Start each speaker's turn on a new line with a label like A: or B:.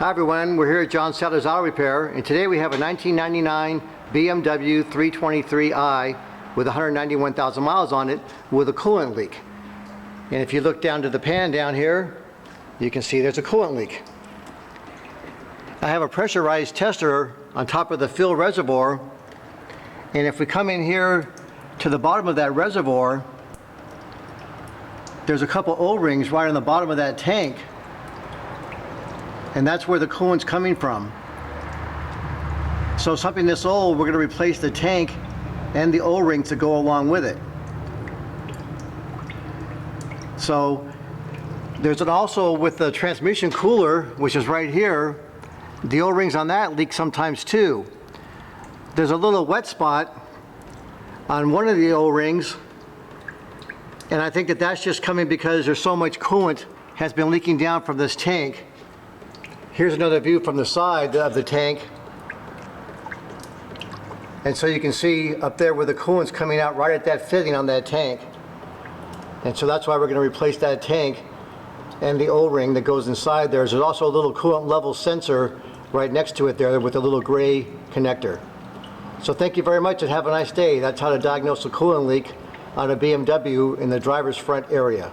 A: Hi everyone, we're here at John Sadler's Auto Repair, and today we have a 1999 BMW 323i with 191,000 miles on it with a coolant leak. And if you look down to the pan down here, you can see there's a coolant leak. I have a pressurized tester on top of the fill reservoir, and if we come in here to the bottom of that reservoir, there's a couple O-rings right on the bottom of that tank, and that's where the coolant's coming from. So something this old, we're going to replace the tank and the O-rings to go along with it. So there's also with the transmission cooler, which is right here, the O-rings on that leak sometimes too. There's a little wet spot on one of the O-rings, and I think that that's just coming because there's so much coolant has been leaking down from this tank. Here's another view from the side of the tank. And so you can see up there where the coolant's coming out right at that fitting on that tank. And so that's why we're going to replace that tank and the O-ring that goes inside there. There's also a little coolant level sensor right next to it there with a little gray connector. So thank you very much and have a nice day. That's how to diagnose a coolant leak on a BMW in the driver's front area.